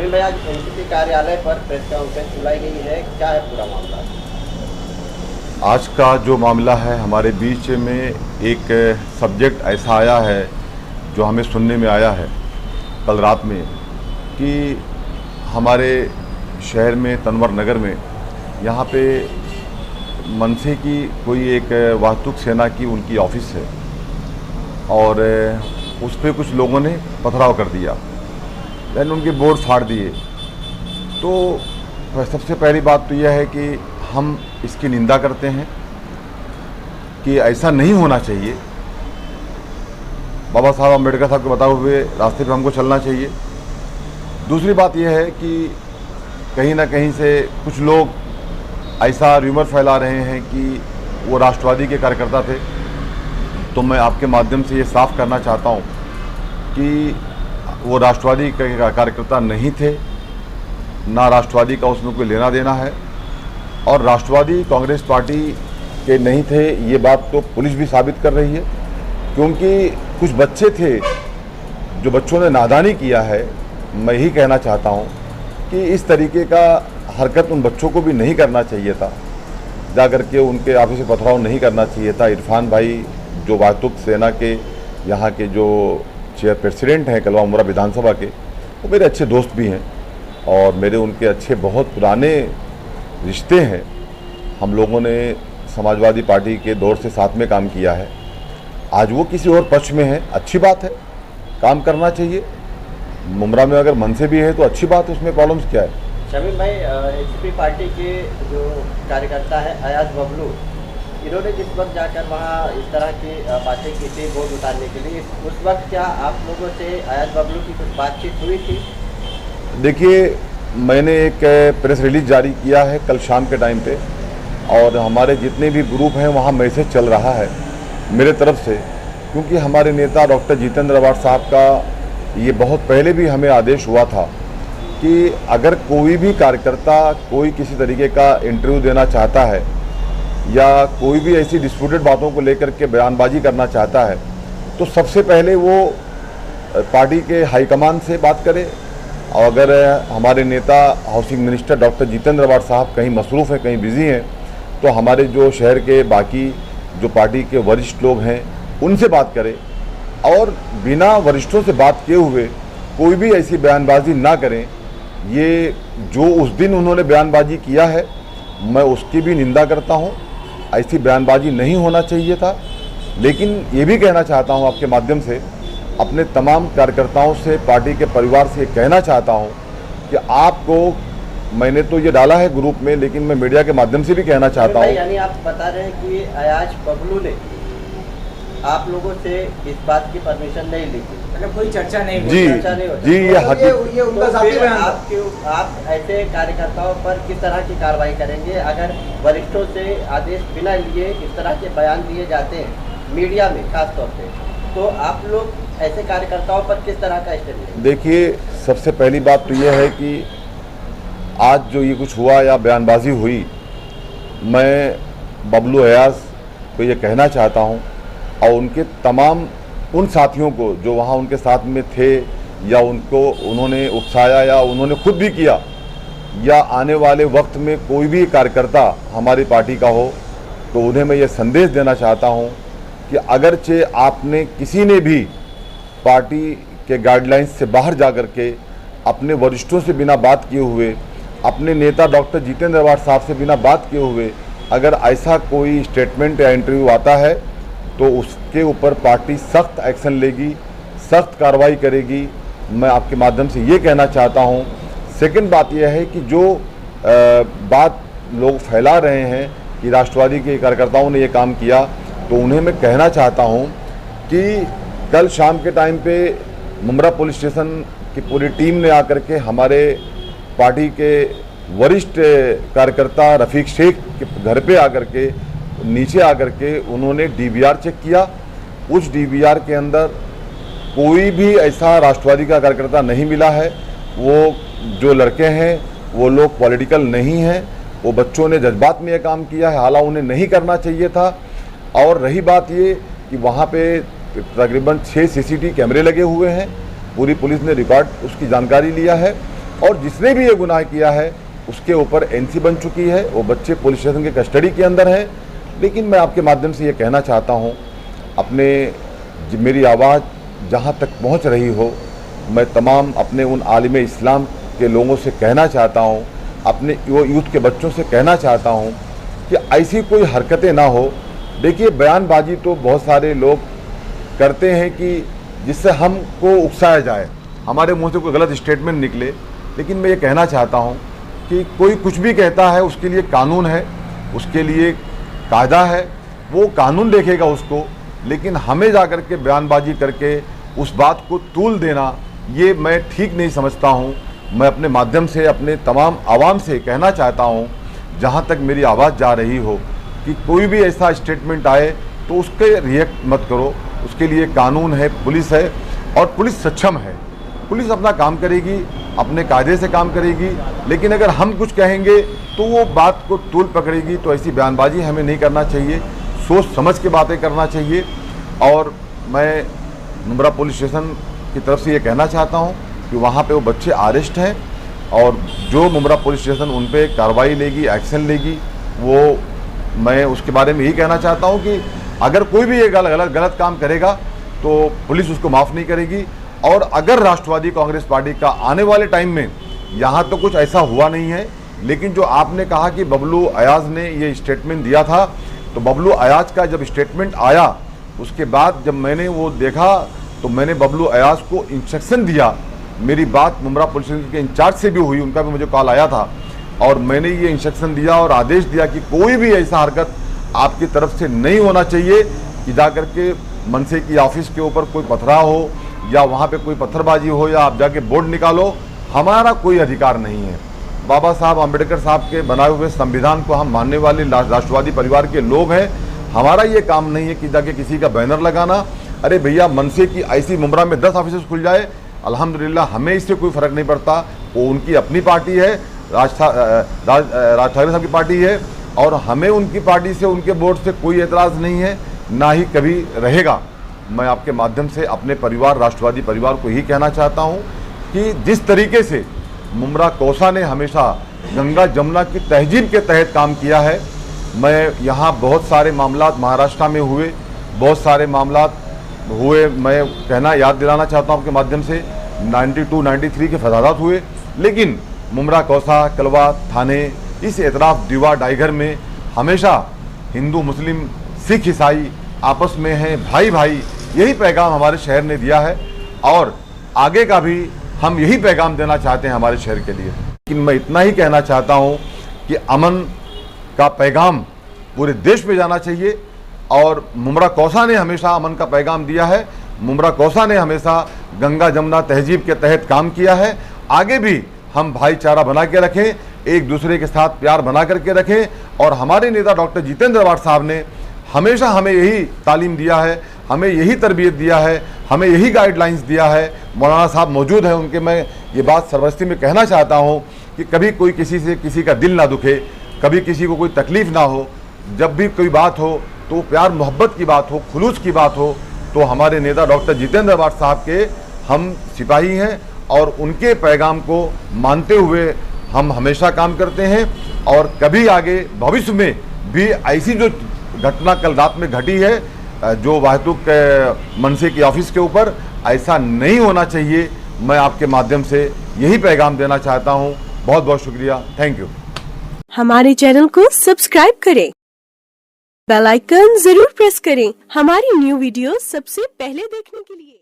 शमीम भाई, आज एनसीपी कार्यालय पर प्रेस कॉन्फ्रेंस बुलाई गई है, क्या है पूरा मामला? आज का जो मामला है, हमारे बीच में एक सब्जेक्ट ऐसा आया है जो हमें सुनने में आया है कल रात में कि हमारे शहर में तनवर नगर में यहाँ पे मनसे की कोई एक वास्तुक सेना की उनकी ऑफिस है और उस पर कुछ लोगों ने पथराव कर दिया, यानी उनके बोर्ड फाड़ दिए। तो सबसे पहली बात तो यह है कि हम इसकी निंदा करते हैं कि ऐसा नहीं होना चाहिए। बाबा साहब अम्बेडकर साहब के बताए हुए रास्ते पे हमको चलना चाहिए। दूसरी बात यह है कि कहीं ना कहीं से कुछ लोग ऐसा र्यूमर फैला रहे हैं कि वो राष्ट्रवादी के कार्यकर्ता थे। तो मैं आपके माध्यम से ये साफ करना चाहता हूँ कि वो राष्ट्रवादी के कार्यकर्ता नहीं थे, ना राष्ट्रवादी का उसमें कोई लेना देना है, और राष्ट्रवादी कांग्रेस पार्टी के नहीं थे ये बात तो पुलिस भी साबित कर रही है, क्योंकि कुछ बच्चे थे जो बच्चों ने नादानी किया है। मैं ही कहना चाहता हूँ कि इस तरीके का हरकत उन बच्चों को भी नहीं करना चाहिए था, जा करके उनके ऑफिस में पथराव नहीं करना चाहिए था। इरफान भाई जो वास्तुक सेना के यहाँ के जो चेयर प्रेसिडेंट हैं कलवा मुरा विधानसभा के, वो मेरे अच्छे दोस्त भी हैं और मेरे उनके अच्छे बहुत पुराने रिश्ते हैं। हम लोगों ने समाजवादी पार्टी के दौर से साथ में काम किया है। आज वो किसी और पक्ष में है, अच्छी बात है, काम करना चाहिए। मुमरा में अगर मन से भी है तो अच्छी बात है, उसमें प्रॉब्लम्स क्या है? शमीम भाई, एनसीपी पार्टी के जो कार्यकर्ता है अयाज बबलू, इन्होंने जिस वक्त जाकर वहाँ इस तरह की बातें की थी वोट उतारने के लिए, उस वक्त क्या आप लोगों से अयाज बबलू की कुछ बातचीत हुई थी? देखिए, मैंने एक प्रेस रिलीज जारी किया है कल शाम के टाइम पे, और हमारे जितने भी ग्रुप हैं वहाँ मैसेज चल रहा है मेरे तरफ से, क्योंकि हमारे नेता डॉक्टर जितेंद्र अवाड साहब का ये बहुत पहले भी हमें आदेश हुआ था कि अगर कोई भी कार्यकर्ता कोई किसी तरीके का इंटरव्यू देना चाहता है या कोई भी ऐसी डिस्प्यूटेड बातों को लेकर के बयानबाजी करना चाहता है तो सबसे पहले वो पार्टी के हाईकमान से बात करे। और अगर हमारे नेता housing minister doctor Jitendra Awhad साहब कहीं मसरूफ़ हैं, कहीं बिजी हैं, तो हमारे जो शहर के बाकी जो पार्टी के वरिष्ठ लोग हैं उनसे बात करें, और बिना वरिष्ठों से बात किए हुए कोई भी ऐसी बयानबाजी ना करें। ये जो उस दिन उन्होंने बयानबाजी किया है मैं उसकी भी निंदा करता हूँ, ऐसी बयानबाजी नहीं होना चाहिए था। लेकिन ये भी कहना चाहता हूँ आपके माध्यम से अपने तमाम कार्यकर्ताओं से, पार्टी के परिवार से कहना चाहता हूँ कि आपको, मैंने तो ये डाला है ग्रुप में, लेकिन मैं मीडिया के माध्यम से भी कहना चाहता हूँ। यानी आप बता रहे हैं कि अयाज बबलू ने आप लोगों से इस बात की परमिशन नहीं ली थी, मतलब कोई चर्चा नहीं हुई? जी नहीं जी, ये उनका साथी बयान था। आप ऐसे कार्यकर्ताओं पर किस तरह की कार्रवाई करेंगे अगर वरिष्ठों से आदेश बिना लिए इस तरह के बयान दिए जाते हैं मीडिया में खास तौर पे, तो आप लोग ऐसे कार्यकर्ताओं पर किस तरह का स्टेप लेंगे? देखिए, सबसे पहली बात तो यह है कि आज जो ये कुछ हुआ या बयानबाजी हुई, मैं बबलू अयाज को ये कहना चाहता हूँ और उनके तमाम उन साथियों को जो वहाँ उनके साथ में थे या उनको उन्होंने उकसाया या उन्होंने खुद भी किया, या आने वाले वक्त में कोई भी कार्यकर्ता हमारी पार्टी का हो, तो उन्हें मैं ये संदेश देना चाहता हूँ कि अगरचे आपने किसी ने भी पार्टी के गाइडलाइंस से बाहर जा कर के अपने वरिष्ठों से बिना बात किए हुए, अपने नेता डॉक्टर जितेंद्र अवाड साहब से बिना बात किए हुए अगर ऐसा कोई स्टेटमेंट या इंटरव्यू आता है तो उसके ऊपर पार्टी सख्त एक्शन लेगी, सख्त कार्रवाई करेगी। मैं आपके माध्यम से ये कहना चाहता हूँ। सेकंड बात यह है कि जो बात लोग फैला रहे हैं कि राष्ट्रवादी के कार्यकर्ताओं ने ये काम किया, तो उन्हें मैं कहना चाहता हूँ कि कल शाम के टाइम पे मुमरा पुलिस स्टेशन की पूरी टीम ने आकर के हमारे पार्टी के वरिष्ठ कार्यकर्ता रफ़ीक शेख के घर पे आकर के, नीचे आकर के उन्होंने डीवीआर चेक किया। उस डीवीआर के अंदर कोई भी ऐसा राष्ट्रवादी का कार्यकर्ता नहीं मिला है। वो जो लड़के हैं वो लोग पॉलिटिकल नहीं हैं, वो बच्चों ने जज्बात में ये काम किया है, हालांकि उन्हें नहीं करना चाहिए था। और रही बात ये कि वहाँ पे तकरीबन 6 सीसीटीवी कैमरे लगे हुए हैं, पूरी पुलिस ने रिकॉर्ड उसकी जानकारी लिया है। और जिसने भी ये गुनाह किया है उसके ऊपर एनसी बन चुकी है, वो बच्चे पुलिस स्टेशन के कस्टडी के अंदर हैं। लेकिन मैं आपके माध्यम से ये कहना चाहता हूँ, मेरी आवाज़ जहाँ तक पहुँच रही हो, मैं तमाम अपने उन आलिम इस्लाम के लोगों से कहना चाहता हूँ, अपने यूथ के बच्चों से कहना चाहता हूँ कि ऐसी कोई हरकतें ना हो। देखिए, बयानबाजी तो बहुत सारे लोग करते हैं कि जिससे हमको उकसाया जाए, हमारे मुंह से कोई गलत स्टेटमेंट निकले। लेकिन मैं ये कहना चाहता हूँ कि कोई कुछ भी कहता है उसके लिए कानून है, उसके लिए कायदा है, वो कानून देखेगा उसको। लेकिन हमें जा कर के बयानबाजी करके उस बात को तूल देना, ये मैं ठीक नहीं समझता हूँ। मैं अपने माध्यम से अपने तमाम आवाम से कहना चाहता हूँ, जहाँ तक मेरी आवाज़ जा रही हो, कि कोई भी ऐसा स्टेटमेंट आए तो उसके रिएक्ट मत करो। उसके लिए कानून है, पुलिस है, और पुलिस सक्षम है। पुलिस अपना काम करेगी, अपने कायदे से काम करेगी। लेकिन अगर हम कुछ कहेंगे तो वो बात को तूल पकड़ेगी। तो ऐसी बयानबाजी हमें नहीं करना चाहिए, सोच समझ के बातें करना चाहिए। और मैं मुंब्रा पुलिस स्टेशन की तरफ से ये कहना चाहता हूँ कि वहाँ पे वो बच्चे अरेस्ट हैं, और जो मुंब्रा पुलिस स्टेशन उन पे कार्रवाई लेगी, एक्शन लेगी, वो मैं उसके बारे में यही कहना चाहता हूँ कि अगर कोई भी ये गलत काम करेगा तो पुलिस उसको माफ़ नहीं करेगी। और अगर राष्ट्रवादी कांग्रेस पार्टी का आने वाले टाइम में, यहाँ तो कुछ ऐसा हुआ नहीं है, लेकिन जो आपने कहा कि बबलू अयाज ने ये स्टेटमेंट दिया था, तो बबलू अयाज का जब स्टेटमेंट आया उसके बाद जब मैंने वो देखा तो मैंने बबलू अयाज को इंस्ट्रक्शन दिया। मेरी बात मुंब्रा पुलिस के इंचार्ज से भी हुई, उनका भी मुझे कॉल आया था, और मैंने ये इंस्ट्रक्शन दिया और आदेश दिया कि कोई भी ऐसा हरकत आपकी तरफ से नहीं होना चाहिए कि जाकर के मनसे की ऑफिस के ऊपर कोई पथराव हो या वहाँ पे कोई पत्थरबाजी हो या आप जाके बोर्ड निकालो। हमारा कोई अधिकार नहीं है। बाबा साहब अम्बेडकर साहब के बनाए हुए संविधान को हम मानने वाले राष्ट्रवादी परिवार के लोग हैं। हमारा ये काम नहीं है कि जाके किसी का बैनर लगाना। अरे भैया, मनसे की ऐसी मुंब्रा में 10 ऑफिस खुल जाए, अल्हम्दुलिल्लाह, हमें इससे कोई फ़र्क नहीं पड़ता। वो उनकी अपनी पार्टी है, राज ठाकरे साहब की पार्टी है, और हमें उनकी पार्टी से, उनके बोर्ड से कोई एतराज़ नहीं है, ना ही कभी रहेगा। मैं आपके माध्यम से अपने परिवार, राष्ट्रवादी परिवार को ही कहना चाहता हूँ कि जिस तरीके से मुंब्रा कौसा ने हमेशा गंगा जमुना की तहजीब के तहत काम किया है, मैं यहाँ बहुत सारे मामला महाराष्ट्र में हुए, बहुत सारे मामला हुए, मैं कहना याद दिलाना चाहता हूँ आपके माध्यम से, 92-93 के फसादात हुए। लेकिन मुंब्रा कौसा, कलवा, थाने, इस एतराफ़ दीवा डाइगर में हमेशा हिंदू, मुस्लिम, सिख, ईसाई आपस में हैं, भाई भाई। यही पैगाम हमारे शहर ने दिया है, और आगे का भी हम यही पैगाम देना चाहते हैं हमारे शहर के लिए। लेकिन मैं इतना ही कहना चाहता हूँ कि अमन का पैगाम पूरे देश में जाना चाहिए, और मुंब्रा कौसा ने हमेशा अमन का पैगाम दिया है। मुंब्रा कौसा ने हमेशा गंगा जमुना तहजीब के तहत काम किया है। आगे भी हम भाईचारा बना के रखें, एक दूसरे के साथ प्यार बना करके रखें। और हमारे नेता डॉक्टर जितेंद्र अवाड साहब ने हमेशा हमें यही तालीम दिया है, हमें यही तरबियत दिया है, हमें यही गाइडलाइंस दिया है। मौलाना साहब मौजूद हैं, उनके मैं ये बात सर्वस्ती में कहना चाहता हूँ कि कभी कोई किसी से किसी का दिल ना दुखे, कभी किसी को कोई तकलीफ़ ना हो। जब भी कोई बात हो तो प्यार मोहब्बत की बात हो, खुलूस की बात हो। तो हमारे नेता डॉक्टर जितेंद्र अवाड साहब के हम सिपाही हैं, और उनके पैगाम को मानते हुए हम हमेशा काम करते हैं। और कभी आगे भविष्य में भी ऐसी जो घटना कल रात में घटी है, जो वाहतूक मनसे की ऑफिस के ऊपर, ऐसा नहीं होना चाहिए। मैं आपके माध्यम से यही पैगाम देना चाहता हूँ। बहुत बहुत शुक्रिया, थैंक यू। हमारे चैनल को सब्सक्राइब करें, बेल आइकन जरूर प्रेस करें हमारी न्यू वीडियो सबसे पहले देखने के लिए।